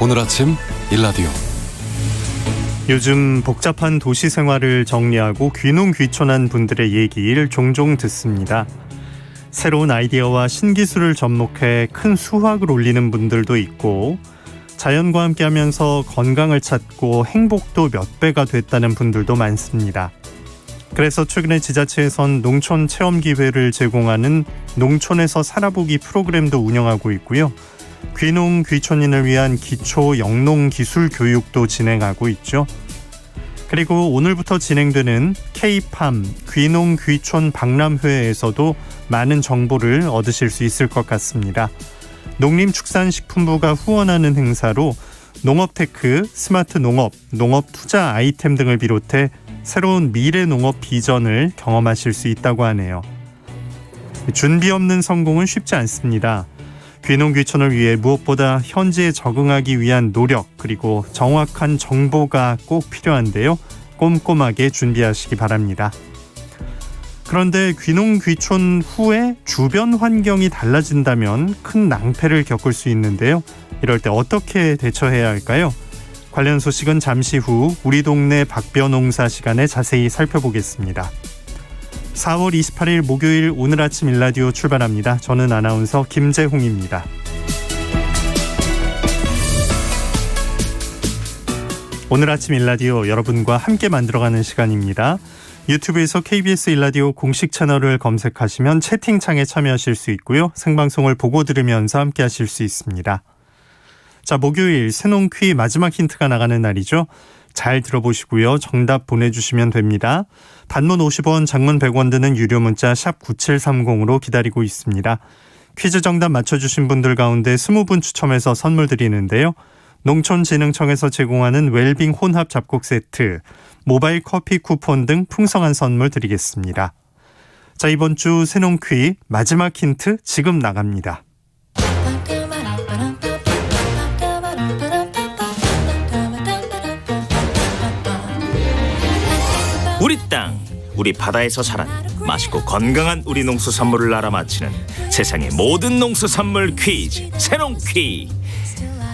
오늘 아침 일라디오. 요즘 복잡한 도시 생활을 정리하고 귀농귀촌한 분들의 얘기를 종종 듣습니다. 새로운 아이디어와 신기술을 접목해 큰 수확을 올리는 분들도 있고, 자연과 함께하면서 건강을 찾고 행복도 몇 배가 됐다는 분들도 많습니다. 그래서 최근에 지자체에선 농촌 체험 기회를 제공하는 농촌에서 살아보기 프로그램도 운영하고 있고요. 귀농 귀촌인을 위한 기초 영농 기술 교육도 진행하고 있죠. 그리고 오늘부터 진행되는 K-팜 귀농 귀촌 박람회에서도 많은 정보를 얻으실 수 있을 것 같습니다. 농림축산식품부가 후원하는 행사로 농업테크, 스마트 농업, 농업 투자 아이템 등을 비롯해 새로운 미래 농업 비전을 경험하실 수 있다고 하네요. 준비 없는 성공은 쉽지 않습니다. 귀농귀촌을 위해 무엇보다 현지에 적응하기 위한 노력, 그리고 정확한 정보가 꼭 필요한데요. 꼼꼼하게 준비하시기 바랍니다. 그런데 귀농귀촌 후에 주변 환경이 달라진다면 큰 낭패를 겪을 수 있는데요. 이럴 때 어떻게 대처해야 할까요? 관련 소식은 잠시 후 우리 동네 박벼농사 시간에 자세히 살펴보겠습니다. 4월 28일 목요일 오늘 아침 일라디오 출발합니다. 저는 아나운서 김재홍입니다. 오늘 아침 일라디오 여러분과 함께 만들어가는 시간입니다. 유튜브에서 KBS 일라디오 공식 채널을 검색하시면 채팅창에 참여하실 수 있고요. 생방송을 보고 들으면서 함께 하실 수 있습니다. 자, 목요일 새농퀴 마지막 힌트가 나가는 날이죠. 잘 들어보시고요. 정답 보내주시면 됩니다. 단문 50원, 장문 100원 드는 유료 문자 샵 9730으로 기다리고 있습니다. 퀴즈 정답 맞춰주신 분들 가운데 20분 추첨해서 선물 드리는데요. 농촌진흥청에서 제공하는 웰빙 혼합 잡곡 세트, 모바일 커피 쿠폰 등 풍성한 선물 드리겠습니다. 자, 이번 주 새농퀴 마지막 힌트 지금 나갑니다. 우리 땅, 우리 바다에서 자란 맛있고 건강한 우리 농수산물을 알아맞히는 세상의 모든 농수산물 퀴즈, 새농퀴.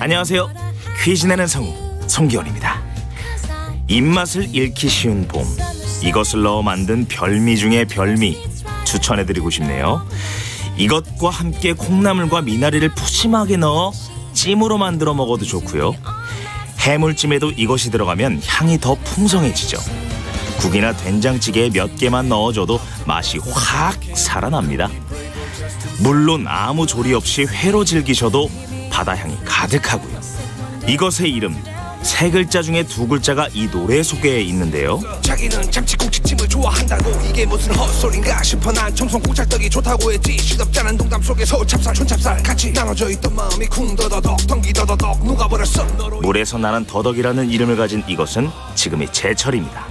안녕하세요. 퀴즈 내는 성우 송기원입니다. 입맛을 잃기 쉬운 봄, 이것을 넣어 만든 별미 중에 별미 추천해드리고 싶네요. 이것과 함께 콩나물과 미나리를 푸짐하게 넣어 찜으로 만들어 먹어도 좋고요. 해물찜에도 이것이 들어가면 향이 더 풍성해지죠. 국이나 된장찌개에 몇 개만 넣어줘도 맛이 확 살아납니다. 물론 아무 조리 없이 회로 즐기셔도 바다향이 가득하고요. 이것의 이름, 세 글자 중에 두 글자가 이 노래 속에 있는데요. 자기는 참치국찜을 좋아한다고 이게 무슨 헛소린가 싶어 난 청송국찰떡이 좋다고 했지. 시덥잖은 농담 속에서 찹쌀 촌찹쌀 같이 나눠져 있던 마음이 쿵더더덕 덩기더더덕 녹아버렸어. 물에서 나는 더덕이라는 이름을 가진 이것은 지금이 제철입니다.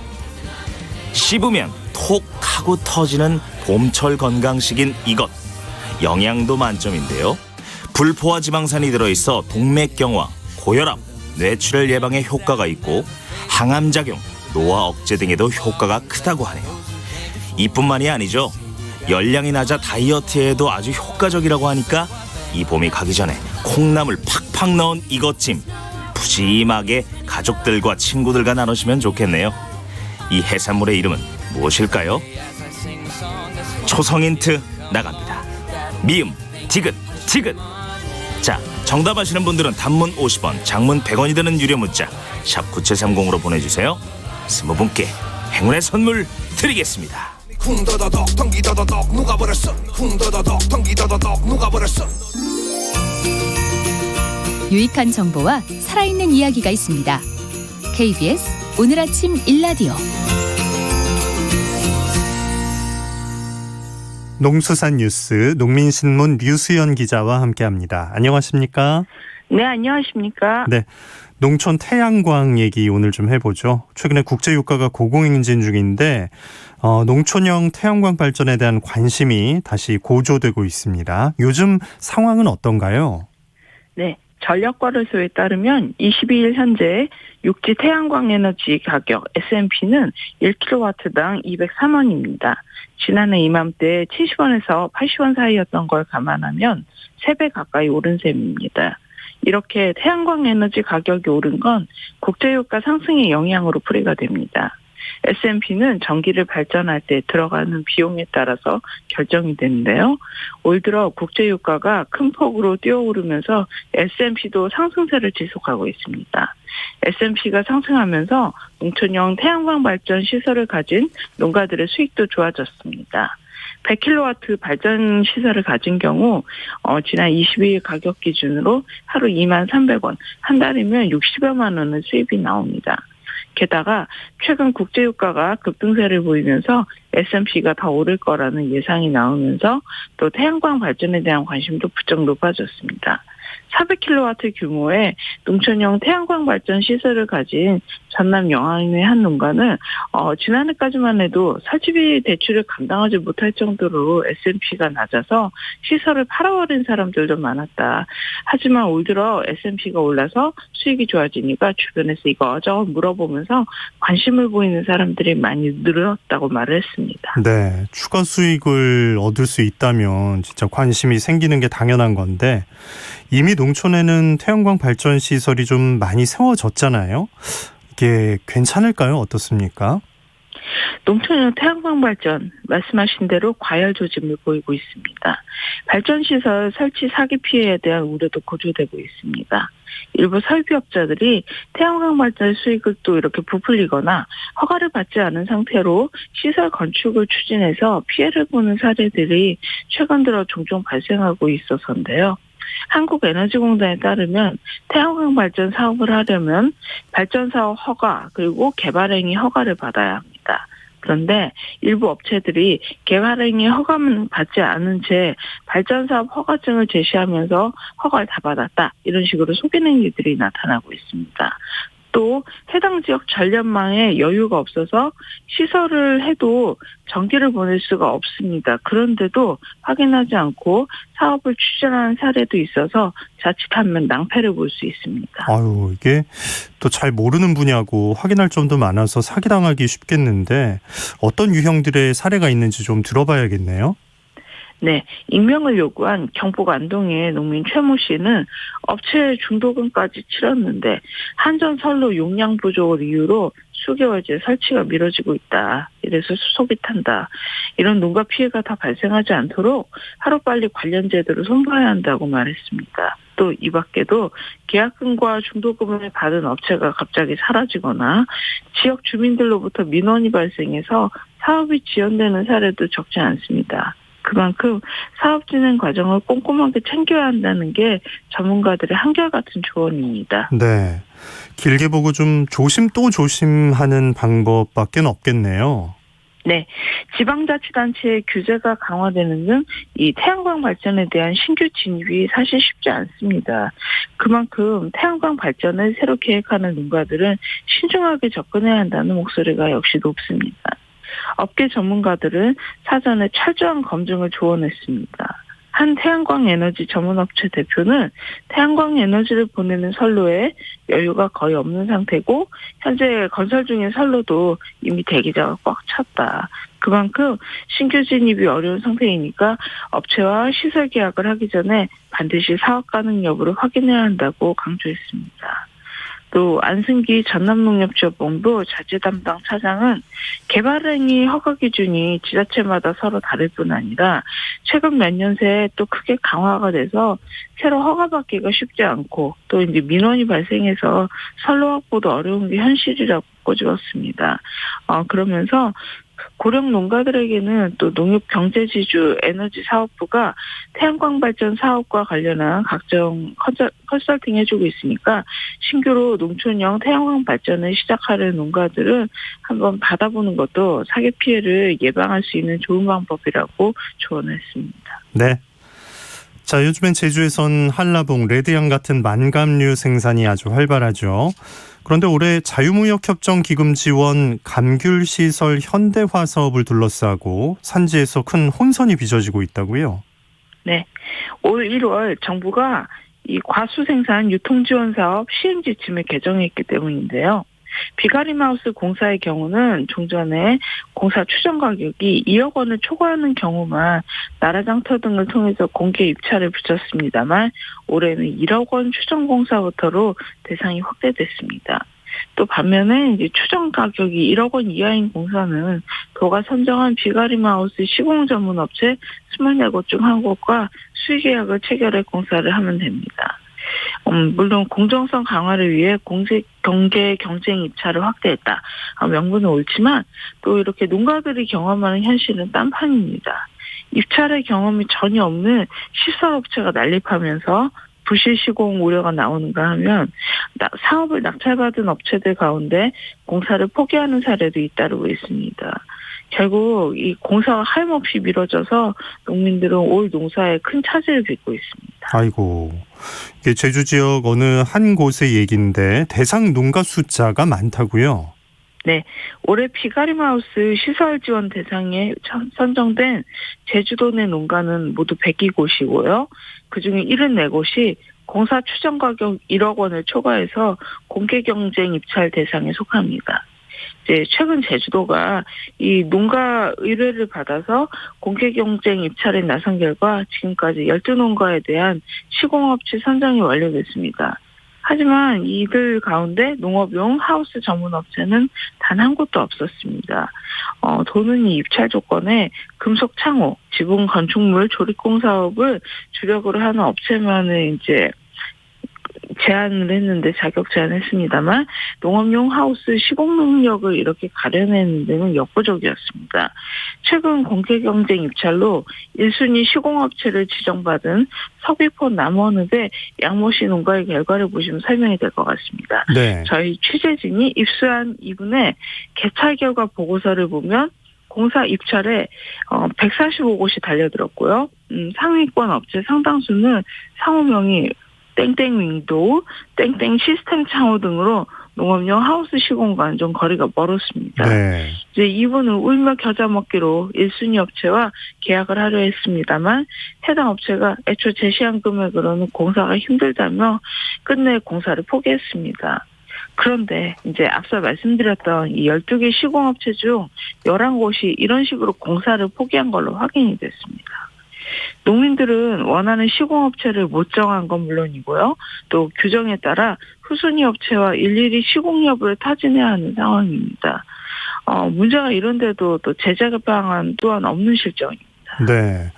씹으면 톡 하고 터지는 봄철 건강식인 이것, 영양도 만점인데요. 불포화 지방산이 들어있어 동맥경화, 고혈압, 뇌출혈 예방에 효과가 있고 항암작용, 노화 억제 등에도 효과가 크다고 하네요. 이뿐만이 아니죠. 열량이 낮아 다이어트에도 아주 효과적이라고 하니까 이 봄이 가기 전에 콩나물 팍팍 넣은 이것찜 푸짐하게 가족들과 친구들과 나누시면 좋겠네요. 이 해산물의 이름은 무엇일까요? 초성 힌트 나갑니다. 미음, 디귿, 티귿. 자, 정답 아시는 분들은 단문 50원, 장문 100원이 드는 유료 문자 샵 9730으로 보내주세요. 20분께 행운의 선물 드리겠습니다. 쿵더더덕 덩기더더덕 녹아버렸어. 쿵더더덕 덩기더더덕 녹아버렸어. 유익한 정보와 살아있는 이야기가 있습니다. KBS 오늘 아침 일라디오. 농수산 뉴스, 농민신문 류수연 기자와 함께합니다. 안녕하십니까? 네, 안녕하십니까? 네, 농촌 태양광 얘기 오늘 좀 해보죠. 최근에 국제유가가 고공행진 중인데 농촌형 태양광 발전에 대한 관심이 다시 고조되고 있습니다. 요즘 상황은 어떤가요? 네, 전력거래소에 따르면 22일 현재 육지 태양광 에너지 가격 S&P는 1kW당 203원입니다. 지난해 이맘때 70원에서 80원 사이였던 걸 감안하면 3배 가까이 오른 셈입니다. 이렇게 태양광 에너지 가격이 오른 건 국제유가 상승의 영향으로 풀이가 됩니다. S&P는 전기를 발전할 때 들어가는 비용에 따라서 결정이 되는데요. 올 들어 국제유가가 큰 폭으로 뛰어오르면서 S&P도 상승세를 지속하고 있습니다. S&P가 상승하면서 농촌형 태양광 발전 시설을 가진 농가들의 수익도 좋아졌습니다. 100kW 발전 시설을 가진 경우 지난 22일 가격 기준으로 하루 23,300원, 한 달이면 60여만 원의 수입이 나옵니다. 게다가 최근 국제유가가 급등세를 보이면서 S&P가 더 오를 거라는 예상이 나오면서 또 태양광 발전에 대한 관심도 부쩍 높아졌습니다. 400kW 규모의 농촌형 태양광 발전 시설을 가진 전남 영안의 한 농가는 지난해까지만 해도 설치비 대출을 감당하지 못할 정도로 S&P가 낮아서 시설을 팔아버린 사람들도 많았다. 하지만 올 들어 S&P가 올라서 수익이 좋아지니까 주변에서 이거저거 물어보면서 관심을 보이는 사람들이 많이 늘었다고 말을 했습니다. 네, 추가 수익을 얻을 수 있다면 진짜 관심이 생기는 게 당연한 건데 이미 농촌에는 태양광 발전 시설이 좀 많이 세워졌잖아요. 이게 괜찮을까요? 어떻습니까? 농촌형 태양광 발전 말씀하신 대로 과열 조짐을 보이고 있습니다. 발전시설 설치 사기 피해에 대한 우려도 고조되고 있습니다. 일부 설비업자들이 태양광 발전 수익을 또 이렇게 부풀리거나 허가를 받지 않은 상태로 시설 건축을 추진해서 피해를 보는 사례들이 최근 들어 종종 발생하고 있어서인데요. 한국에너지공단에 따르면 태양광 발전 사업을 하려면 발전사업 허가 그리고 개발행위 허가를 받아야 합니다. 그런데 일부 업체들이 개발행위 허가만 받지 않은 채 발전사업 허가증을 제시하면서 허가를 다 받았다. 이런 식으로 속이는 행위들이 나타나고 있습니다. 또 해당 지역 전력망에 여유가 없어서 시설을 해도 전기를 보낼 수가 없습니다. 그런데도 확인하지 않고 사업을 추진하는 사례도 있어서 자칫하면 낭패를 볼 수 있습니다. 아유, 이게 또 잘 모르는 분야고 확인할 점도 많아서 사기당하기 쉽겠는데 어떤 유형들의 사례가 있는지 좀 들어봐야겠네요. 네, 익명을 요구한 경북 안동의 농민 최모 씨는 업체 중도금까지 치렀는데 한전선로 용량 부족을 이유로 수개월째 설치가 미뤄지고 있다. 이래서 속이 탄다. 이런 농가 피해가 더 발생하지 않도록 하루빨리 관련 제도를 손봐야 한다고 말했습니다. 또 이 밖에도 계약금과 중도금을 받은 업체가 갑자기 사라지거나 지역 주민들로부터 민원이 발생해서 사업이 지연되는 사례도 적지 않습니다. 그만큼 사업 진행 과정을 꼼꼼하게 챙겨야 한다는 게 전문가들의 한결같은 조언입니다. 네, 길게 보고 좀 조심 또 조심하는 방법밖에 없겠네요. 네, 지방자치단체의 규제가 강화되는 등 이 태양광 발전에 대한 신규 진입이 사실 쉽지 않습니다. 그만큼 태양광 발전을 새로 계획하는 농가들은 신중하게 접근해야 한다는 목소리가 역시 높습니다. 업계 전문가들은 사전에 철저한 검증을 조언했습니다. 한 태양광 에너지 전문업체 대표는 태양광 에너지를 보내는 선로에 여유가 거의 없는 상태고 현재 건설 중인 선로도 이미 대기자가 꽉 찼다. 그만큼 신규 진입이 어려운 상태이니까 업체와 시설 계약을 하기 전에 반드시 사업 가능 여부를 확인해야 한다고 강조했습니다. 또 안승기 전남농협지원본부 자재 담당 차장은 개발행위 허가 기준이 지자체마다 서로 다를 뿐 아니라 최근 몇 년 새에 또 크게 강화가 돼서 새로 허가받기가 쉽지 않고 또 이제 민원이 발생해서 선로 확보도 어려운 게 현실이라고 꼬집었습니다. 그러면서 고령 농가들에게는 또 농협경제지주 에너지사업부가 태양광 발전 사업과 관련한 각종 컨설팅 해주고 있으니까 신규로 농촌형 태양광 발전을 시작하는 농가들은 한번 받아보는 것도 사기 피해를 예방할 수 있는 좋은 방법이라고 조언했습니다. 네. 자, 요즘엔 제주에선 한라봉, 레드양 같은 만감류 생산이 아주 활발하죠. 그런데 올해 자유무역협정 기금 지원 감귤시설 현대화 사업을 둘러싸고 산지에서 큰 혼선이 빚어지고 있다고요? 네. 올 1월 정부가 이 과수생산 유통지원 사업 시행 지침을 개정했기 때문인데요. 비가리마우스 공사의 경우는 종전에 공사 추정 가격이 2억 원을 초과하는 경우만 나라장터 등을 통해서 공개 입찰을 붙였습니다만 올해는 1억 원 추정 공사부터로 대상이 확대됐습니다. 또 반면에 이제 추정 가격이 1억 원 이하인 공사는 도가 선정한 비가리마우스 시공 전문 업체 24곳 중 한 곳과 수의 계약을 체결해 공사를 하면 됩니다. 물론 공정성 강화를 위해 경계 경쟁 입찰을 확대했다. 명분은 옳지만 또 이렇게 농가들이 경험하는 현실은 딴판입니다. 입찰의 경험이 전혀 없는 시설업체가 난립하면서 부실 시공 우려가 나오는가 하면 사업을 낙찰받은 업체들 가운데 공사를 포기하는 사례도 잇따르고 있습니다. 결국 이 공사가 하염없이 미뤄져서 농민들은 올 농사에 큰 차질을 빚고 있습니다. 아이고, 이게 제주 지역 어느 한 곳의 얘기인데 대상 농가 숫자가 많다고요? 네, 올해 비가리마우스 시설 지원 대상에 선정된 제주도 내 농가는 모두 102곳이고요. 그중에 74곳이 공사 추정 가격 1억 원을 초과해서 공개 경쟁 입찰 대상에 속합니다. 이제 최근 제주도가 이 농가 의뢰를 받아서 공개 경쟁 입찰에 나선 결과 지금까지 12농가에 대한 시공업체 선정이 완료됐습니다. 하지만 이들 가운데 농업용 하우스 전문 업체는 단 한 곳도 없었습니다. 도는 이 입찰 조건에 금속 창호, 지붕 건축물 조립공 사업을 주력으로 하는 업체만을 이제 제안을 했는데 자격 제안했습니다만 농업용 하우스 시공 능력을 이렇게 가려내는 데는 역부족이었습니다. 최근 공개 경쟁 입찰로 1순위 시공업체를 지정받은 서귀포 남원읍의 양모씨 농가의 결과를 보시면 설명이 될 것 같습니다. 네. 저희 취재진이 입수한 이분의 개찰 결과 보고서를 보면 공사 입찰에 145곳이 달려들었고요. 상위권 업체 상당수는 상호명이 땡땡 윙도우, 땡땡 시스템 창호 등으로 농업용 하우스 시공과는 좀 거리가 멀었습니다. 네. 이제 이분은 울며 겨자 먹기로 1순위 업체와 계약을 하려 했습니다만 해당 업체가 애초 제시한 금액으로는 공사가 힘들다며 끝내 공사를 포기했습니다. 그런데 이제 앞서 말씀드렸던 이 12개 시공업체 중 11곳이 이런 식으로 공사를 포기한 걸로 확인이 됐습니다. 농민들은 원하는 시공업체를 못 정한 건 물론이고요. 또 규정에 따라 후순위 업체와 일일이 시공 여부를 타진해야 하는 상황입니다. 문제가 이런데도 또 제재 방안 또한 없는 실정입니다. 네.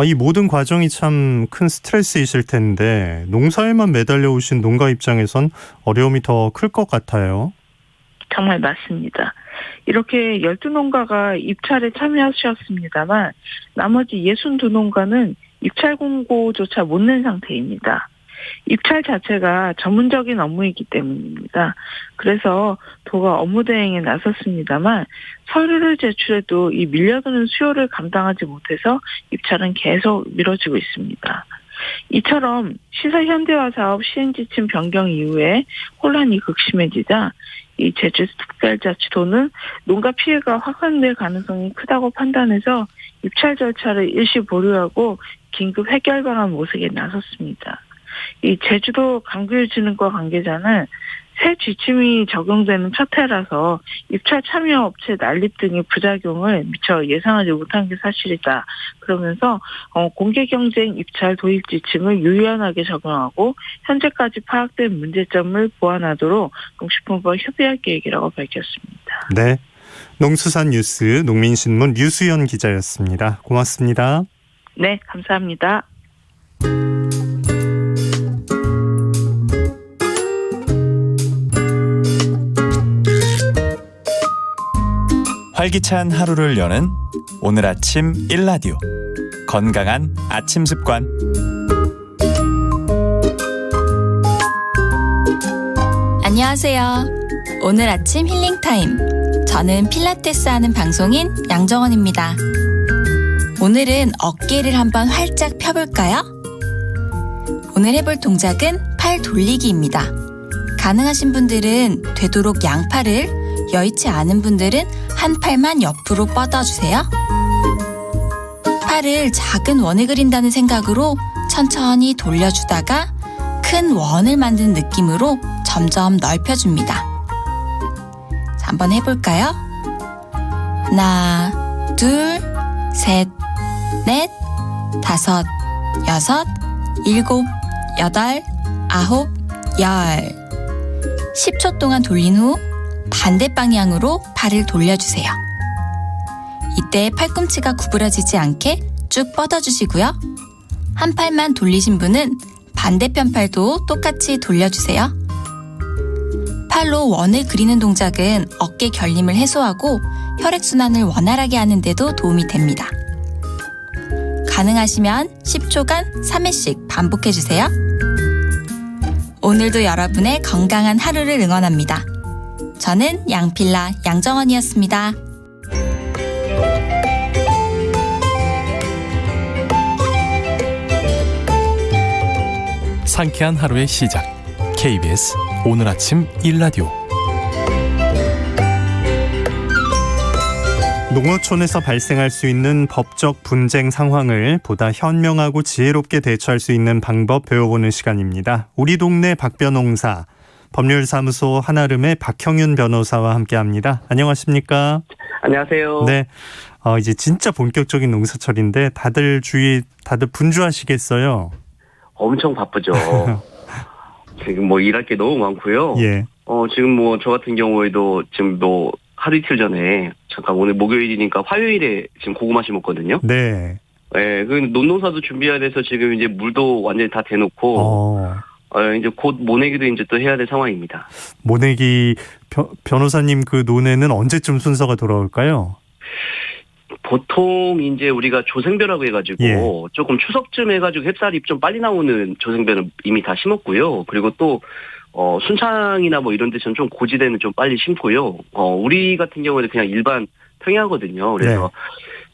이 모든 과정이 참 큰 스트레스이실 텐데 농사에만 매달려 오신 농가 입장에선 어려움이 더 클 것 같아요. 정말 맞습니다. 이렇게 12농가가 입찰에 참여하셨습니다만 나머지 62농가는 입찰 공고조차 못 낸 상태입니다. 입찰 자체가 전문적인 업무이기 때문입니다. 그래서 도가 업무 대행에 나섰습니다만 서류를 제출해도 이 밀려드는 수요를 감당하지 못해서 입찰은 계속 미뤄지고 있습니다. 이처럼 시설 현대화 사업 시행 지침 변경 이후에 혼란이 극심해지자 이 제주특별자치도는 농가 피해가 확산될 가능성이 크다고 판단해서 입찰 절차를 일시 보류하고 긴급 해결 방안 모색에 나섰습니다. 이 제주도 강규유진흥과 관계자는 새 지침이 적용되는 첫 해라서 입찰 참여 업체 난립 등의 부작용을 미처 예상하지 못한 게 사실이다. 그러면서 공개 경쟁 입찰 도입 지침을 유연하게 적용하고 현재까지 파악된 문제점을 보완하도록 농식품부와 협의할 계획이라고 밝혔습니다. 네. 농수산뉴스 농민신문 류수연 기자였습니다. 고맙습니다. 네, 감사합니다. 활기찬 하루를 여는 오늘 아침 1라디오 건강한 아침 습관. 안녕하세요. 오늘 아침 힐링타임. 저는 필라테스 하는 방송인 양정원입니다. 오늘은 어깨를 한번 활짝 펴볼까요? 오늘 해볼 동작은 팔 돌리기입니다. 가능하신 분들은 되도록 양팔을, 여의치 않은 분들은 한 팔만 옆으로 뻗어주세요. 팔을 작은 원을 그린다는 생각으로 천천히 돌려주다가 큰 원을 만드는 느낌으로 점점 넓혀줍니다. 한번 해볼까요? 하나, 둘, 셋, 넷, 다섯, 여섯, 일곱, 여덟, 아홉, 열. 10초 동안 돌린 후 반대 방향으로 발을 돌려주세요. 이때 팔꿈치가 구부러지지 않게 쭉 뻗어주시고요. 한 팔만 돌리신 분은 반대편 팔도 똑같이 돌려주세요. 팔로 원을 그리는 동작은 어깨 결림을 해소하고 혈액순환을 원활하게 하는 데도 도움이 됩니다. 가능하시면 10초간 3회씩 반복해주세요. 오늘도 여러분의 건강한 하루를 응원합니다. 저는 양필라 양정원이었습니다. 상쾌한 하루의 시작. KBS 오늘 아침 1라디오. 농어촌에서 발생할 수 있는 법적 분쟁 상황을 보다 현명하고 지혜롭게 대처할 수 있는 방법 배워보는 시간입니다. 우리 동네 박변홍사, 법률사무소 한아름의 박형윤 변호사와 함께합니다. 안녕하십니까? 안녕하세요. 네, 이제 진짜 본격적인 농사철인데 다들 분주하시겠어요? 엄청 바쁘죠. 지금 뭐 일할 게 너무 많고요. 예. 지금 뭐 저 같은 경우에도 지금 뭐 하루 이틀 전에 잠깐 오늘 목요일이니까 화요일에 지금 고구마 심었거든요. 네. 네, 그 논농사도 준비해야 돼서 지금 이제 물도 완전히 다 대놓고 이제 곧 모내기도 이제 또 해야 될 상황입니다. 모내기 변호사님 그 논에는 언제쯤 순서가 돌아올까요? 보통 이제 우리가 조생벼라고 해가지고 예. 조금 추석쯤 해가지고 햅쌀이 좀 빨리 나오는 조생벼는 이미 다 심었고요. 그리고 또 순창이나 뭐 이런 데서는 좀 고지대는 좀 빨리 심고요. 우리 같은 경우는 그냥 일반 평야거든요. 그래서 네.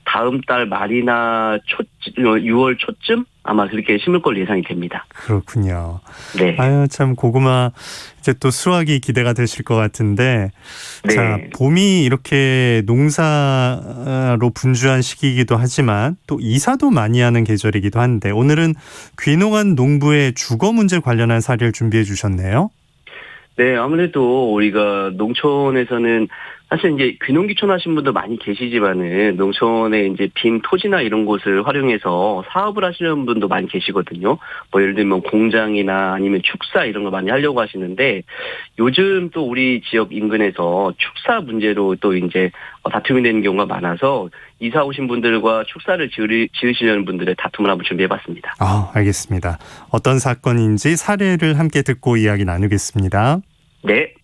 다음 달 말이나 6월 초쯤 아마 그렇게 심을 걸로 예상이 됩니다. 그렇군요. 네. 아유, 참 고구마 이제 또 수확이 기대가 되실 것 같은데, 네. 자, 봄이 이렇게 농사로 분주한 시기이기도 하지만 또 이사도 많이 하는 계절이기도 한데, 오늘은 귀농한 농부의 주거 문제 관련한 사례를 준비해 주셨네요. 네, 아무래도 우리가 농촌에서는 사실 이제 귀농귀촌 하신 분도 많이 계시지만은 농촌에 이제 빈 토지나 이런 곳을 활용해서 사업을 하시는 분도 많이 계시거든요. 뭐 예를 들면 공장이나 아니면 축사 이런 거 많이 하려고 하시는데 요즘 또 우리 지역 인근에서 축사 문제로 또 이제 다툼이 되는 경우가 많아서 이사 오신 분들과 축사를 지으시려는 분들의 다툼을 한번 준비해봤습니다. 알겠습니다. 어떤 사건인지 사례를 함께 듣고 이야기 나누겠습니다. 네.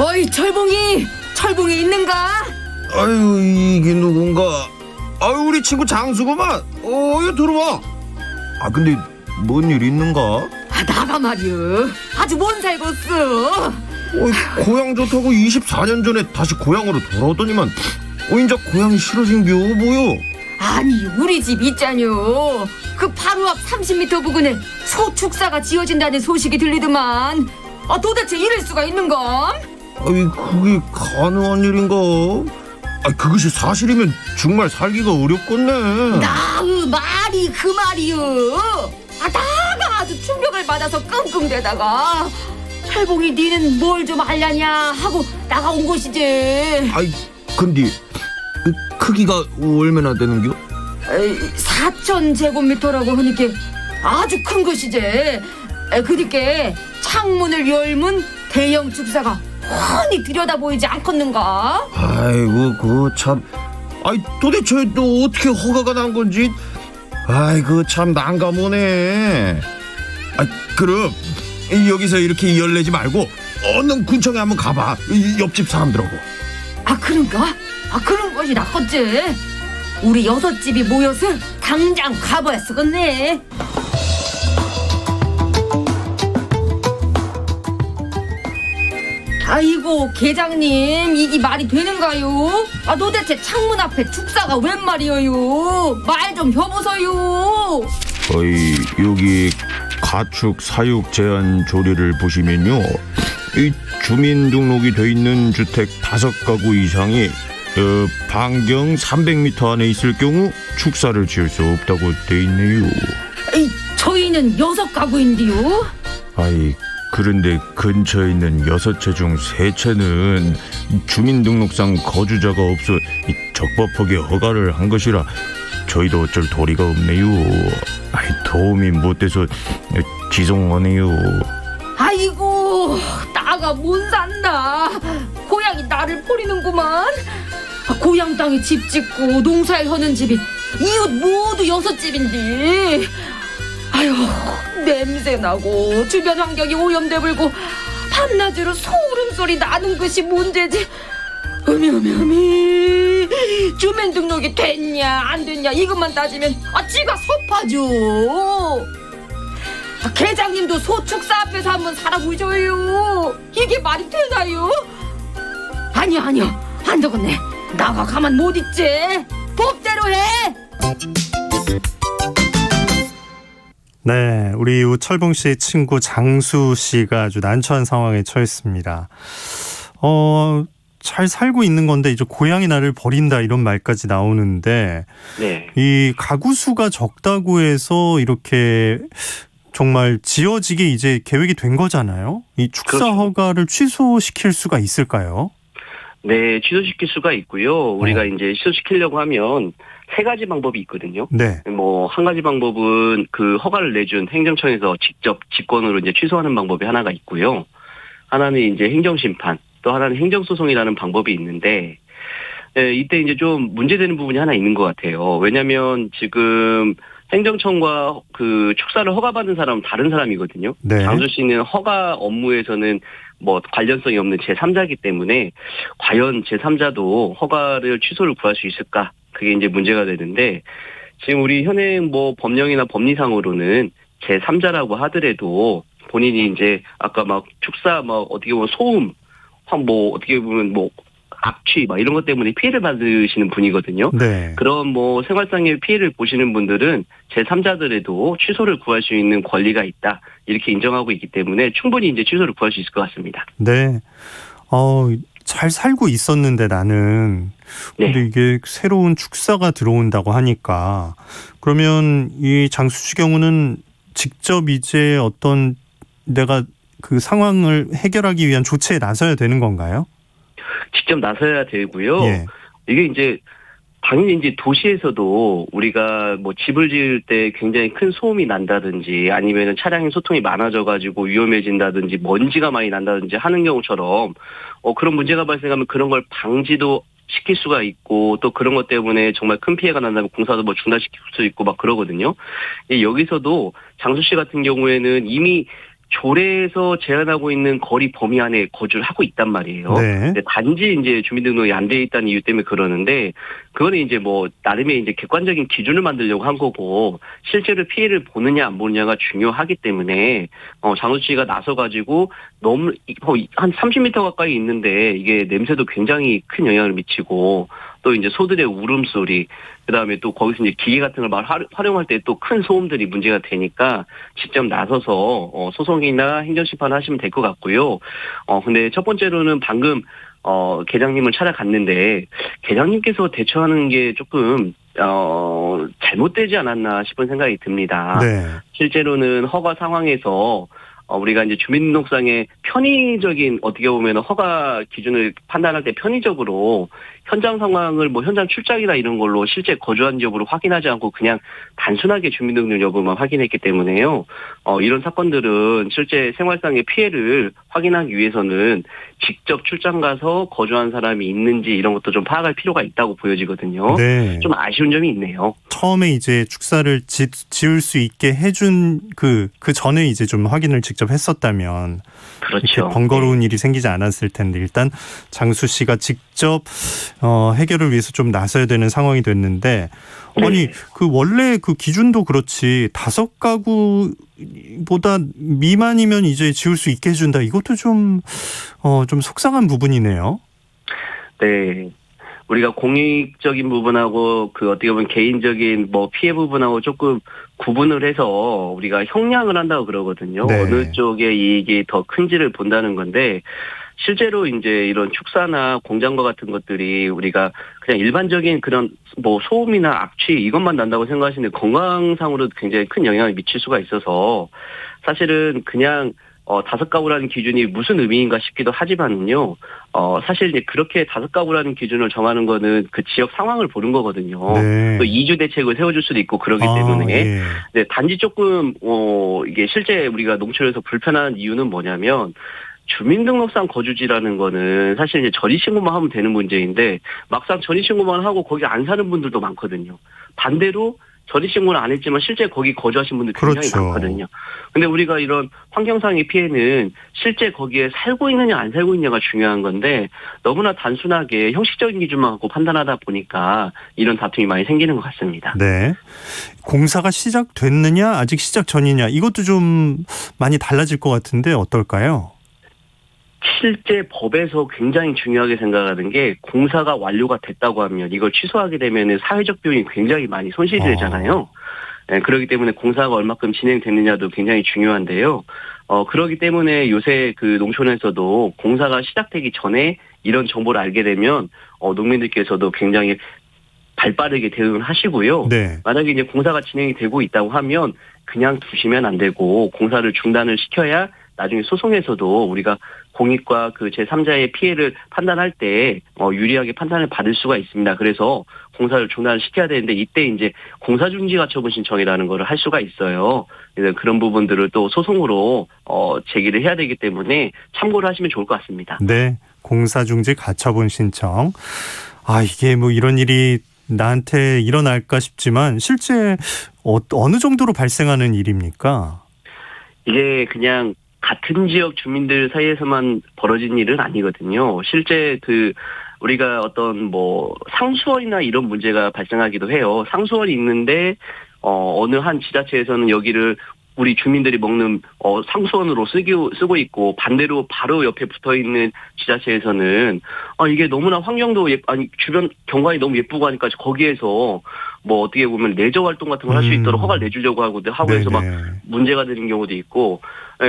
어이 철봉이 있는가? 아유 이게 누군가? 아유 우리 친구 장수구만. 이거 들어와. 근데 뭔 일 있는가? 나가 말이여 아주 못 살겠어. 고향 좋다고 24년 전에 다시 고향으로 돌아오더니만 인자 고향이 싫어진겨 뭐요? 아니 우리 집 있잖여 그 바로 앞 30m 부근에 소축사가 지어진다는 소식이 들리더만 도대체 이럴 수가 있는가? 그게 가능한 일인가? 그것이 사실이면 정말 살기가 어렵겠네. 나의 말이 그 말이여. 나가 아주 충격을 받아서 끙끙대다가 철봉이 니는 뭘 좀 알려냐 하고 나가온 것이지. 근데 크기가 얼마나 되는겨? 4,000제곱미터라고 하니까 아주 큰 것이지. 그니까 창문을 열면 대형 축사가 훤히 들여다보이지 않겠는가? 아이고 그 참. 도대체 또 어떻게 허가가 난 건지. 아이고 참 난감하네. 그럼 여기서 이렇게 열내지 말고 얼른 군청에 한번 가봐. 옆집 사람들하고. 그런가? 그런 것이 낫겠지. 우리 6집이 모여서 당장 가봐야 쓰겠네. 아이고 계장님 이게 말이 되는가요? 도대체 창문 앞에 축사가 웬 말이에요? 말 좀 해보세요. 여기 가축 사육 제한 조례를 보시면요, 이 주민등록이 돼 있는 주택 5가구 이상이 반경 300m 안에 있을 경우 축사를 지을 수 없다고 돼 있네요. 저희는 6가구인데요. 아이, 그런데 근처에 있는 6채 중 3채는 주민등록상 거주자가 없어 적법하게 허가를 한 것이라 저희도 어쩔 도리가 없네요. 아이, 도움이 못 돼서 죄송하네요. 아이고, 나가 못 산다. 고향이 나를 버리는구만. 고향 땅에 집 짓고 농사를 하는 집이 이웃 모두 6집인데. 아유, 냄새 나고 주변 환경이 오염되불고 밤낮으로 소울음소리 나는 것이 문제지. 어미 주민등록이 됐냐 안 됐냐 이것만 따지면 지가 섭하죠. 계장님도 소축사 앞에서 한번 살아보셔요. 이게 말이 되나요? 아니야 안 되겠네. 나가 가만 못 있지. 법대로 해. 네, 우리 우철봉 씨의 친구 장수 씨가 아주 난처한 상황에 처했습니다. 잘 살고 있는 건데 이제 고향이 나를 버린다 이런 말까지 나오는데 네. 이 가구 수가 적다고 해서 이렇게 정말 지어지게 이제 계획이 된 거잖아요. 이 축사 그렇죠. 허가를 취소시킬 수가 있을까요? 네, 취소시킬 수가 있고요. 우리가 이제 취소시키려고 하면 3가지 방법이 있거든요. 네. 뭐, 한 가지 방법은 그 허가를 내준 행정청에서 직접 직권으로 이제 취소하는 방법이 하나가 있고요. 하나는 이제 행정심판, 또 하나는 행정소송이라는 방법이 있는데, 이때 이제 좀 문제되는 부분이 하나 있는 것 같아요. 왜냐면 지금 행정청과 그 축사를 허가받은 사람은 다른 사람이거든요. 네. 장수 씨는 허가 업무에서는 뭐 관련성이 없는 제3자이기 때문에 과연 제3자도 허가를 취소를 구할 수 있을까? 그게 이제 문제가 되는데 지금 우리 현행 뭐 법령이나 법리상으로는 제3자라고 하더라도 본인이 이제 아까 막 축사 막 어떻게 보면 소음, 뭐 어떻게 보면 뭐 악취 막 이런 것 때문에 피해를 받으시는 분이거든요. 네. 그런 뭐 생활상의 피해를 보시는 분들은 제3자들에도 취소를 구할 수 있는 권리가 있다. 이렇게 인정하고 있기 때문에 충분히 이제 취소를 구할 수 있을 것 같습니다. 네. 잘 살고 있었는데 나는. 근데 이게 새로운 축사가 들어온다고 하니까 그러면 이 장수 씨 경우는 직접 이제 어떤 내가 그 상황을 해결하기 위한 조치에 나서야 되는 건가요? 직접 나서야 되고요. 예. 이게 이제 당연히 이제 도시에서도 우리가 뭐 집을 지을 때 굉장히 큰 소음이 난다든지 아니면은 차량의 소통이 많아져가지고 위험해진다든지 먼지가 많이 난다든지 하는 경우처럼 그런 문제가 발생하면 그런 걸 방지도 시킬 수가 있고 또 그런 것 때문에 정말 큰 피해가 난다면 공사도 뭐 중단시킬 수 있고 막 그러거든요. 여기서도 장수 씨 같은 경우에는 이미 조례에서 제한하고 있는 거리 범위 안에 거주를 하고 있단 말이에요. 네. 근데 단지 이제 주민등록이 안 돼 있다는 이유 때문에 그러는데 그거는 이제 뭐 나름의 이제 객관적인 기준을 만들려고 한 거고 실제로 피해를 보느냐 안 보느냐가 중요하기 때문에 장수 씨가 나서 가지고 너무 한 30m 가까이 있는데 이게 냄새도 굉장히 큰 영향을 미치고 또 이제 소들의 울음소리, 그다음에 또 거기서 이제 기계 같은 걸 활용할 때 또 큰 소음들이 문제가 되니까 직접 나서서 소송이나 행정심판을 하시면 될 것 같고요. 근데 첫 번째로는 방금 계장님을 찾아갔는데 계장님께서 대처하는 게 조금 잘못되지 않았나 싶은 생각이 듭니다. 네. 실제로는 허가 상황에서 우리가 이제 주민등록상의 편의적인 어떻게 보면 허가 기준을 판단할 때 편의적으로 현장 상황을 뭐 현장 출장이나 이런 걸로 실제 거주한 여부를 확인하지 않고 그냥 단순하게 주민등록 여부만 확인했기 때문에요. 이런 사건들은 실제 생활상의 피해를 확인하기 위해서는 직접 출장 가서 거주한 사람이 있는지 이런 것도 좀 파악할 필요가 있다고 보여지거든요. 네. 좀 아쉬운 점이 있네요. 처음에 이제 축사를 지을 수 있게 해준 그 전에 이제 좀 확인을 직접 했었다면 그렇죠. 번거로운 일이 생기지 않았을 텐데 일단 장수 씨가 직접 해결을 위해서 좀 나서야 되는 상황이 됐는데 아니 그 원래 그 기준도 그렇지 5가구보다 미만이면 이제 지을 수 있게 해준다 이것도 좀 속상한 부분이네요. 네. 우리가 공익적인 부분하고 그 어떻게 보면 개인적인 뭐 피해 부분하고 조금 구분을 해서 우리가 형량을 한다고 그러거든요. 네. 어느 쪽의 이익이 더 큰지를 본다는 건데 실제로 이제 이런 축사나 공장과 같은 것들이 우리가 그냥 일반적인 그런 뭐 소음이나 악취 이것만 난다고 생각하시는데 건강상으로도 굉장히 큰 영향을 미칠 수가 있어서 사실은 그냥 5가구라는 기준이 무슨 의미인가 싶기도 하지만은요. 사실 이제 그렇게 5가구라는 기준을 정하는 거는 그 지역 상황을 보는 거거든요. 네. 또 2주 대책을 세워줄 수도 있고 그러기 때문에. 예. 네, 단지 조금 이게 실제 우리가 농촌에서 불편한 이유는 뭐냐면 주민등록상 거주지라는 거는 사실 이제 전입신고만 하면 되는 문제인데 막상 전입신고만 하고 거기 안 사는 분들도 많거든요. 반대로 전입신고는 안 했지만 실제 거기 거주하신 분들 굉장히 그렇죠. 많거든요. 근데 우리가 이런 환경상의 피해는 실제 거기에 살고 있느냐 안 살고 있느냐가 중요한 건데 너무나 단순하게 형식적인 기준만 갖고 판단하다 보니까 이런 다툼이 많이 생기는 것 같습니다. 네. 공사가 시작됐느냐 아직 시작 전이냐 이것도 좀 많이 달라질 것 같은데 어떨까요? 실제 법에서 굉장히 중요하게 생각하는 게 공사가 완료가 됐다고 하면 이걸 취소하게 되면 사회적 비용이 굉장히 많이 손실이 되잖아요. 네, 그렇기 때문에 공사가 얼마큼 진행됐느냐도 굉장히 중요한데요. 그렇기 때문에 요새 그 농촌에서도 공사가 시작되기 전에 이런 정보를 알게 되면 농민들께서도 굉장히 발빠르게 대응을 하시고요. 네. 만약에 이제 공사가 진행이 되고 있다고 하면 그냥 두시면 안 되고 공사를 중단을 시켜야 나중에 소송에서도 우리가 공익과 그 제3자의 피해를 판단할 때 유리하게 판단을 받을 수가 있습니다. 그래서 공사를 중단을 시켜야 되는데 이때 이제 공사중지가처분 신청이라는 거를 할 수가 있어요. 그런 부분들을 또 소송으로 제기를 해야 되기 때문에 참고를 하시면 좋을 것 같습니다. 네. 공사중지 가처분 신청. 이게 뭐 이런 일이 나한테 일어날까 싶지만 실제 어느 정도로 발생하는 일입니까? 이게 그냥 같은 지역 주민들 사이에서만 벌어진 일은 아니거든요. 실제 우리가 어떤 뭐 상수원이나 이런 문제가 발생하기도 해요. 상수원이 있는데 어느 한 지자체에서는 여기를 우리 주민들이 먹는 상수원으로 쓰고 있고 반대로 바로 옆에 붙어 있는 지자체에서는 이게 너무나 환경도 주변 경관이 너무 예쁘고 하니까 거기에서 뭐 어떻게 보면 레저 활동 같은 걸 할 수 있도록 허가를 내주려고 하고 해서 막 문제가 되는 경우도 있고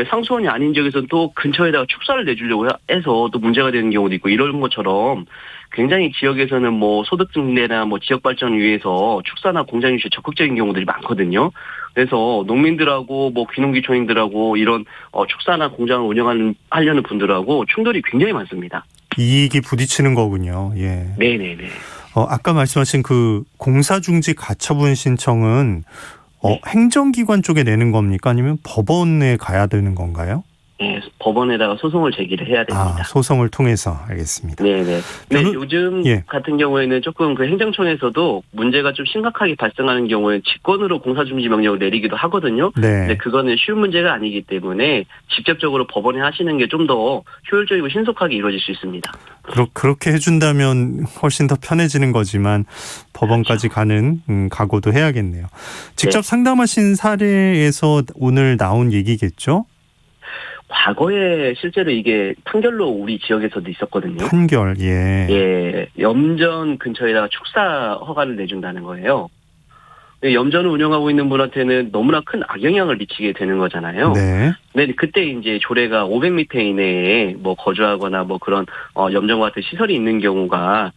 상수원이 아닌 지역에서는 또 근처에다가 축사를 내주려고 해서 또 문제가 되는 경우도 있고 이런 것처럼 굉장히 지역에서는 뭐 소득 증대나 뭐 지역 발전을 위해서 축사나 공장 유치에 적극적인 경우들이 많거든요. 그래서 농민들하고 뭐 귀농귀촌인들하고 이런 축사나 공장을 운영하려는 분들하고 충돌이 굉장히 많습니다. 이익이 부딪히는 거군요. 예. 네네네. 아까 말씀하신 그 공사중지 가처분 신청은 행정기관 쪽에 내는 겁니까? 아니면 법원에 가야 되는 건가요? 네, 법원에다가 소송을 제기를 해야 됩니다. 소송을 통해서 알겠습니다. 네네. 근데 요즘 같은 경우에는 조금 그 행정청에서도 문제가 좀 심각하게 발생하는 경우에 직권으로 공사중지 명령을 내리기도 하거든요. 네. 근데 그거는 쉬운 문제가 아니기 때문에 직접적으로 법원에 하시는 게 좀 더 효율적이고 신속하게 이루어질 수 있습니다. 그렇게 해준다면 훨씬 더 편해지는 거지만 법원까지 가는 각오도 해야겠네요. 직접 상담하신 사례에서 오늘 나온 얘기겠죠? 과거에 실제로 이게 판결로 우리 지역에서도 있었거든요. 판결, 예. 염전 근처에다가 축사 허가를 내준다는 거예요. 염전을 운영하고 있는 분한테는 너무나 큰 악영향을 미치게 되는 거잖아요. 네. 근데 그때 이제 조례가 500m 이내에 뭐 거주하거나 뭐 그런 염전과 같은 시설이 있는 경우가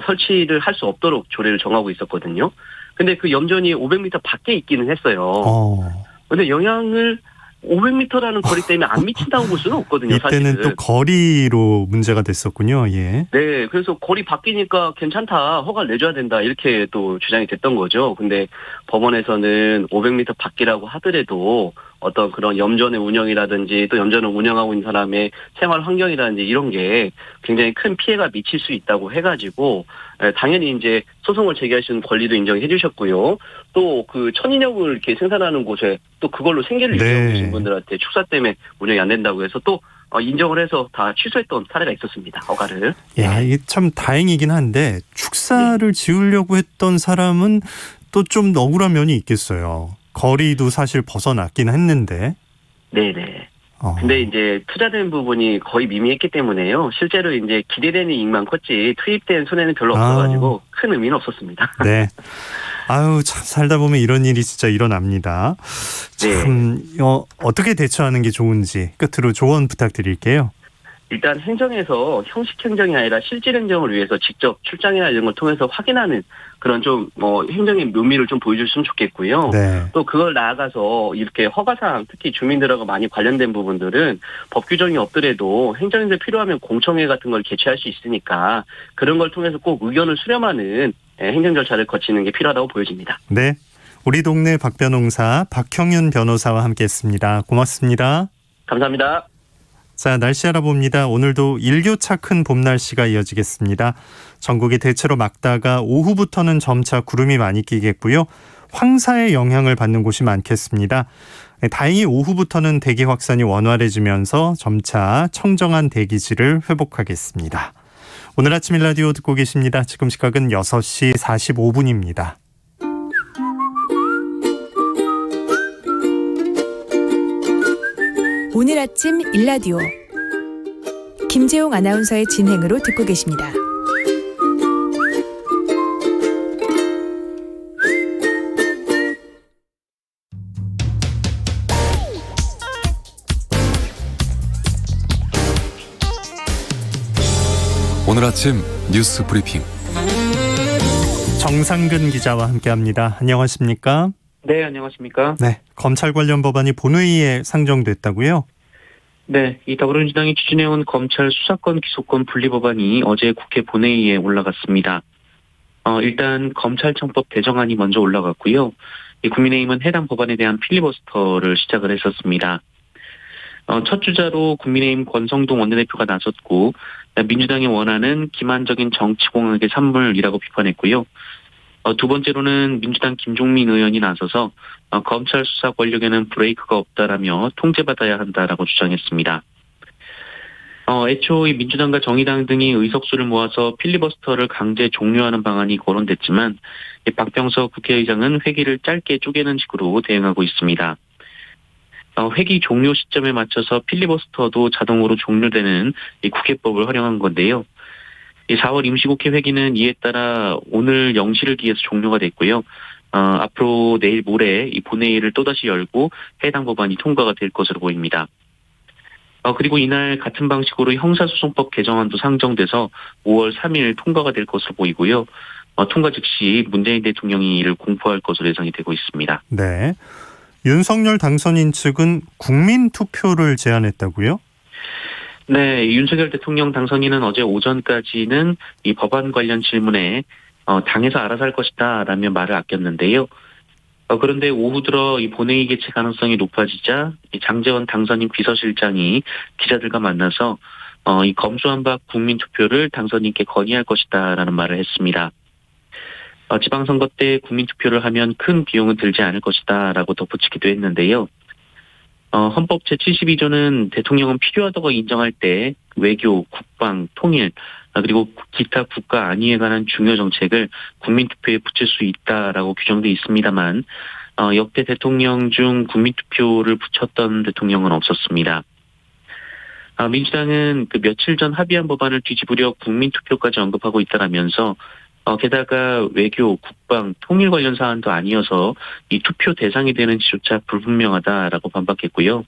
설치를 할 수 없도록 조례를 정하고 있었거든요. 근데 그 염전이 500m 밖에 있기는 했어요. 근데 영향을 500m라는 거리 때문에 안 미친다고 볼 수는 없거든요. 이때는 사실은. 또 거리로 문제가 됐었군요. 예. 네, 그래서 거리 바뀌니까 괜찮다, 허가를 내줘야 된다 이렇게 또 주장이 됐던 거죠. 근데 법원에서는 500m 밖이라고 하더라도 어떤 그런 염전의 운영이라든지 또 염전을 운영하고 있는 사람의 생활 환경이라든지 이런 게 굉장히 큰 피해가 미칠 수 있다고 해가지고 당연히 이제 소송을 제기하시는 권리도 인정해 주셨고요. 또 그 천인역을 이렇게 생산하는 곳에 또 그걸로 생계를 유지하고 계신 분들한테 축사 때문에 운영이 안 된다고 해서 또 인정을 해서 다 취소했던 사례가 있었습니다. 허가를. 이게 참 다행이긴 한데 축사를 지으려고 했던 사람은 또 좀 억울한 면이 있겠어요. 거리도 사실 벗어났긴 했는데. 네네. 근데 이제 투자된 부분이 거의 미미했기 때문에요. 실제로 이제 기대되는 이익만 컸지 투입된 손해는 별로 없어가지고 큰 의미는 없었습니다. 네. 참 살다 보면 이런 일이 진짜 일어납니다. 참 어떻게 대처하는 게 좋은지 끝으로 조언 부탁드릴게요. 일단 행정에서 형식 행정이 아니라 실질 행정을 위해서 직접 출장이나 이런 걸 통해서 확인하는 그런 좀 행정의 묘미를 좀 보여줬으면 좋겠고요. 네. 또 그걸 나아가서 이렇게 허가사항, 특히 주민들하고 많이 관련된 부분들은 법 규정이 없더라도 행정인들 필요하면 공청회 같은 걸 개최할 수 있으니까 그런 걸 통해서 꼭 의견을 수렴하는 행정 절차를 거치는 게 필요하다고 보여집니다. 네. 우리 동네 박변홍사 박형윤 변호사와 함께했습니다. 고맙습니다. 감사합니다. 자, 날씨 알아봅니다. 오늘도 일교차 큰 봄 날씨가 이어지겠습니다. 전국이 대체로 맑다가 오후부터는 점차 구름이 많이 끼겠고요. 황사의 영향을 받는 곳이 많겠습니다. 다행히 오후부터는 대기 확산이 원활해지면서 점차 청정한 대기질을 회복하겠습니다. 오늘 아침 일라디오 듣고 계십니다. 지금 시각은 6시 45분입니다. 오늘 아침 일라디오 김재용 아나운서의 진행으로 듣고 계십니다. 오늘 아침 뉴스 브리핑 정상근 기자와 함께합니다. 안녕하십니까? 네, 안녕하십니까? 네, 검찰 관련 법안이 본회의에 상정됐다고요? 네, 이 더불어민주당이 추진해온 검찰 수사권 기소권 분리 법안이 어제 국회 본회의에 올라갔습니다. 일단 검찰청법 개정안이 먼저 올라갔고요. 이 국민의힘은 해당 법안에 대한 필리버스터를 시작을 했었습니다. 첫 주자로 국민의힘 권성동 원내대표가 나섰고 민주당이 원하는 기만적인 정치공학의 산물이라고 비판했고요. 두 번째로는 민주당 김종민 의원이 나서서 검찰 수사 권력에는 브레이크가 없다라며 통제받아야 한다라고 주장했습니다. 애초 이 민주당과 정의당 등이 의석수를 모아서 필리버스터를 강제 종료하는 방안이 거론됐지만 박병석 국회의장은 회기를 짧게 쪼개는 식으로 대응하고 있습니다. 회기 종료 시점에 맞춰서 필리버스터도 자동으로 종료되는 이 국회법을 활용한 건데요. 4월 임시국회 회기는 이에 따라 오늘 0시를 기해서 종료가 됐고요. 앞으로 내일 모레 이 본회의를 또다시 열고 해당 법안이 통과가 될 것으로 보입니다. 그리고 이날 같은 방식으로 형사소송법 개정안도 상정돼서 5월 3일 통과가 될 것으로 보이고요. 통과 즉시 문재인 대통령이 이를 공포할 것으로 예상이 되고 있습니다. 네. 윤석열 당선인 측은 국민투표를 제안했다고요? 네, 윤석열 대통령 당선인은 어제 오전까지는 이 법안 관련 질문에 당에서 알아서 할 것이다 라며 말을 아꼈는데요. 그런데 오후 들어 이 본회의 개최 가능성이 높아지자 이 장제원 당선인 비서실장이 기자들과 만나서 이 검수한 바 국민투표를 당선인께 건의할 것이다 라는 말을 했습니다. 지방선거 때 국민투표를 하면 큰 비용은 들지 않을 것이다 라고 덧붙이기도 했는데요. 헌법 제72조는 대통령은 필요하다고 인정할 때 외교, 국방, 통일, 그리고 기타 국가 안위에 관한 중요 정책을 국민투표에 붙일 수 있다라고 규정돼 있습니다만 역대 대통령 중 국민투표를 붙였던 대통령은 없었습니다. 민주당은 그 며칠 전 합의한 법안을 뒤집으려 국민투표까지 언급하고 있다라면서 게다가 외교, 국방, 통일 관련 사안도 아니어서 이 투표 대상이 되는지조차 불분명하다라고 반박했고요.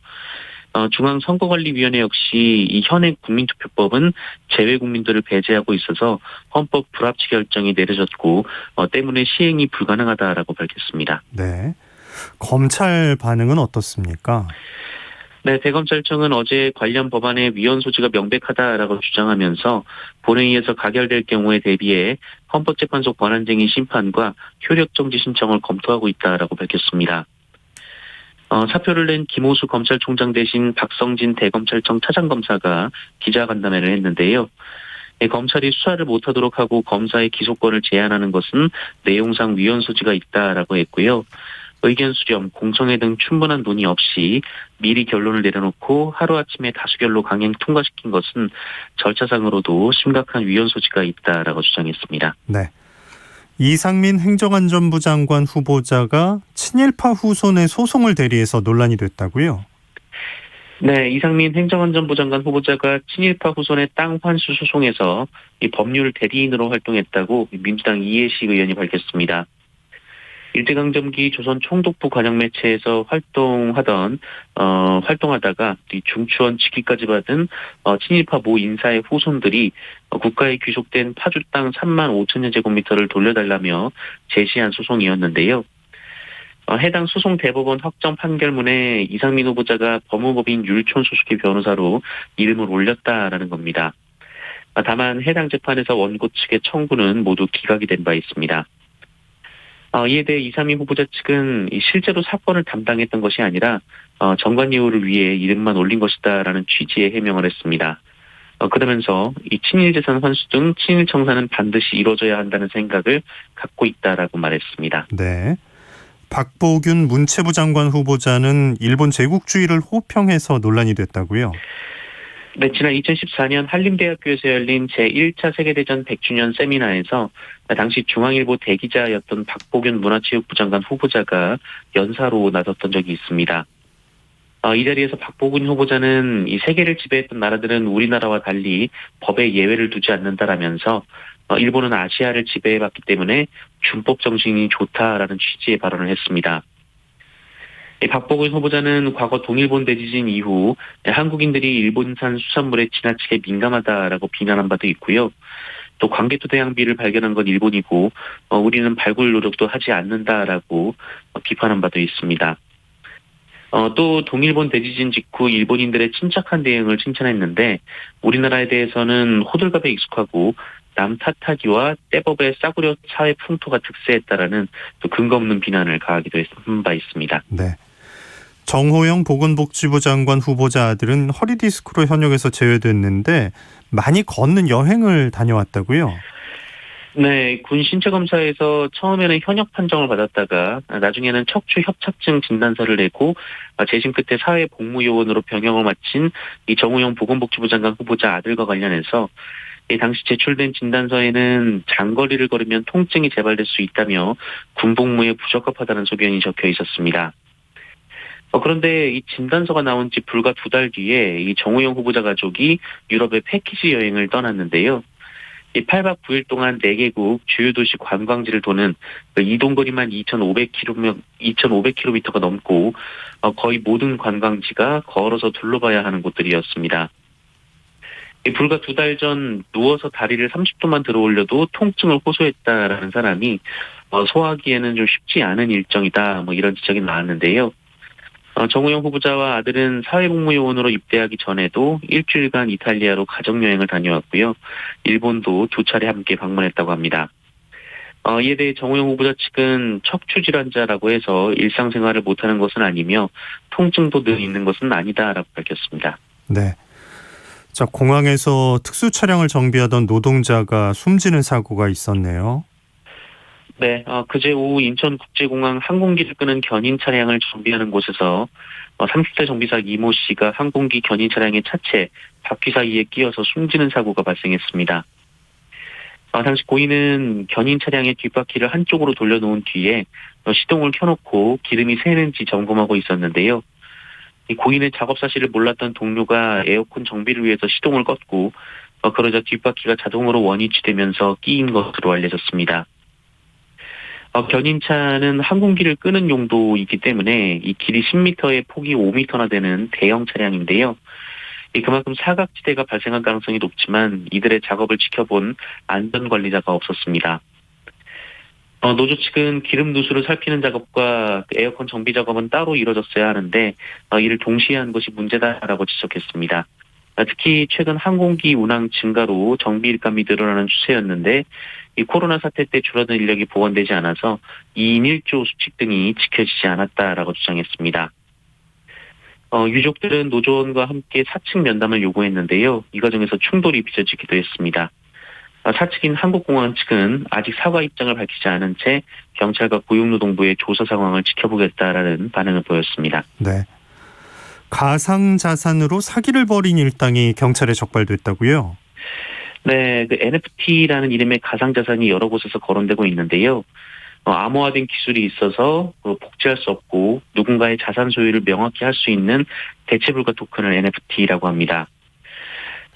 중앙선거관리위원회 역시 이 현행 국민투표법은 재외 국민들을 배제하고 있어서 헌법 불합치 결정이 내려졌고 때문에 시행이 불가능하다라고 밝혔습니다. 네, 검찰 반응은 어떻습니까? 네, 대검찰청은 어제 관련 법안의 위헌 소지가 명백하다라고 주장하면서 본회의에서 가결될 경우에 대비해 헌법재판소 권한쟁의 심판과 효력정지 신청을 검토하고 있다라고 밝혔습니다. 사표를 낸 김호수 검찰총장 대신 박성진 대검찰청 차장검사가 기자간담회를 했는데요. 검찰이 수사를 못하도록 하고 검사의 기소권을 제한하는 것은 내용상 위헌 소지가 있다라고 했고요. 의견 수렴, 공청회 등 충분한 논의 없이 미리 결론을 내려놓고 하루아침에 다수결로 강행 통과시킨 것은 절차상으로도 심각한 위헌 소지가 있다라고 주장했습니다. 네. 이상민 행정안전부 장관 후보자가 친일파 후손의 소송을 대리해서 논란이 됐다고요? 네, 이상민 행정안전부 장관 후보자가 친일파 후손의 땅 환수 소송에서 이 법률 대리인으로 활동했다고 민주당 이해식 의원이 밝혔습니다. 일제강점기 조선 총독부 관영 매체에서 활동하다가 이 중추원 직위까지 받은 친일파 모 인사의 후손들이 국가에 귀속된 파주 땅 3만 5천여 제곱미터를 돌려달라며 제시한 소송이었는데요. 해당 소송 대법원 확정 판결문에 이상민 후보자가 법무법인 율촌 소속의 변호사로 이름을 올렸다라는 겁니다. 다만 해당 재판에서 원고 측의 청구는 모두 기각이 된 바 있습니다. 이에 대해 이상민 후보자 측은 실제로 사건을 담당했던 것이 아니라 정관예우를 위해 이름만 올린 것이다라는 취지의 해명을 했습니다. 그러면서 이 친일재산 환수 등 친일청산은 반드시 이루어져야 한다는 생각을 갖고 있다라고 말했습니다. 네. 박보균 문체부 장관 후보자는 일본 제국주의를 호평해서 논란이 됐다고요? 네, 지난 2014년 한림대학교에서 열린 제1차 세계대전 100주년 세미나에서 당시 중앙일보 대기자였던 박보균 문화체육부 장관 후보자가 연사로 나섰던 적이 있습니다. 이 자리에서 박보균 후보자는 이 세계를 지배했던 나라들은 우리나라와 달리 법에 예외를 두지 않는다라면서 일본은 아시아를 지배해봤기 때문에 준법 정신이 좋다라는 취지의 발언을 했습니다. 박보균 후보자는 과거 동일본 대지진 이후 한국인들이 일본산 수산물에 지나치게 민감하다라고 비난한 바도 있고요. 또 광개토 대왕비를 발견한 건 일본이고 우리는 발굴 노력도 하지 않는다라고 비판한 바도 있습니다. 또 동일본 대지진 직후 일본인들의 침착한 대응을 칭찬했는데 우리나라에 대해서는 호들갑에 익숙하고 남 탓하기와 떼법에 싸구려 사회 풍토가 득세했다라는 또 근거 없는 비난을 가하기도 한 바 있습니다. 네. 정호영 보건복지부 장관 후보자 아들은 허리 디스크로 현역에서 제외됐는데 많이 걷는 여행을 다녀왔다고요? 네, 군 신체검사에서 처음에는 현역 판정을 받았다가 나중에는 척추 협착증 진단서를 내고 재심 끝에 사회복무요원으로 병역을 마친 이 정호영 보건복지부 장관 후보자 아들과 관련해서 당시 제출된 진단서에는 장거리를 걸으면 통증이 재발될 수 있다며 군복무에 부적합하다는 소견이 적혀 있었습니다. 그런데 이 진단서가 나온 지 불과 2달 뒤에 이 정호영 후보자 가족이 유럽의 패키지 여행을 떠났는데요. 이 8박 9일 동안 4개국 주요 도시 관광지를 도는 이동거리만 2,500km가 넘고 거의 모든 관광지가 걸어서 둘러봐야 하는 곳들이었습니다. 불과 2달 전 누워서 다리를 30도만 들어 올려도 통증을 호소했다라는 사람이 소화하기에는 좀 쉽지 않은 일정이다 이런 지적이 나왔는데요. 정호영 후보자와 아들은 사회복무요원으로 입대하기 전에도 일주일간 이탈리아로 가족여행을 다녀왔고요. 일본도 2차례 함께 방문했다고 합니다. 이에 대해 정호영 후보자 측은 척추질환자라고 해서 일상생활을 못하는 것은 아니며 통증도 늘 있는 것은 아니다라고 밝혔습니다. 네. 자, 공항에서 특수 차량을 정비하던 노동자가 숨지는 사고가 있었네요. 네, 그제 오후 인천국제공항 항공기를 끄는 견인 차량을 정비하는 곳에서 30대 정비사 이모 씨가 항공기 견인 차량의 차체 바퀴 사이에 끼어서 숨지는 사고가 발생했습니다. 당시 고인은 견인 차량의 뒷바퀴를 한쪽으로 돌려놓은 뒤에 시동을 켜놓고 기름이 새는지 점검하고 있었는데요. 이 고인의 작업 사실을 몰랐던 동료가 에어컨 정비를 위해서 시동을 껐고 그러자 뒷바퀴가 자동으로 원위치되면서 끼인 것으로 알려졌습니다. 견인차는 항공기를 끄는 용도이기 때문에 이 길이 10m에 폭이 5m나 되는 대형 차량인데요. 그만큼 사각지대가 발생할 가능성이 높지만 이들의 작업을 지켜본 안전관리자가 없었습니다. 노조 측은 기름 누수를 살피는 작업과 에어컨 정비 작업은 따로 이루어졌어야 하는데 이를 동시에 한 것이 문제다라고 지적했습니다. 특히 최근 항공기 운항 증가로 정비 일감이 늘어나는 추세였는데 이 코로나 사태 때 줄어든 인력이 보완되지 않아서 2인 1조 수칙 등이 지켜지지 않았다라고 주장했습니다. 유족들은 노조원과 함께 사측 면담을 요구했는데요. 이 과정에서 충돌이 빚어지기도 했습니다. 사측인 한국공항 측은 아직 사과 입장을 밝히지 않은 채 경찰과 고용노동부의 조사 상황을 지켜보겠다라는 반응을 보였습니다. 네. 가상자산으로 사기를 벌인 일당이 경찰에 적발됐다고요? 네, 그 NFT라는 이름의 가상자산이 여러 곳에서 거론되고 있는데요. 암호화된 기술이 있어서 복제할 수 없고 누군가의 자산 소유를 명확히 할 수 있는 대체불가 토큰을 NFT라고 합니다.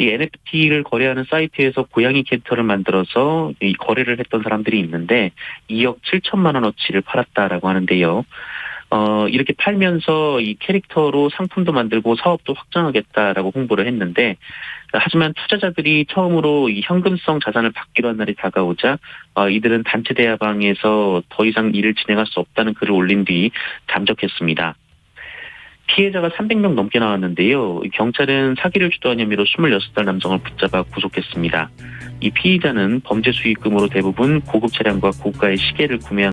이 NFT를 거래하는 사이트에서 고양이 캐릭터를 만들어서 이 거래를 했던 사람들이 있는데 2억 7천만 원어치를 팔았다라고 하는데요. 이렇게 팔면서 이 캐릭터로 상품도 만들고 사업도 확장하겠다라고 홍보를 했는데, 하지만 투자자들이 처음으로 이 현금성 자산을 받기로 한 날이 다가오자 이들은 단체 대화방에서 더 이상 일을 진행할 수 없다는 글을 올린 뒤 잠적했습니다. 피해자가 300명 넘게 나왔는데요. 경찰은 사기를 주도한 혐의로 26살 남성을 붙잡아 구속했습니다. 이 피의자는 범죄 수익금으로 대부분 고급 차량과 고가의 시계를 구매한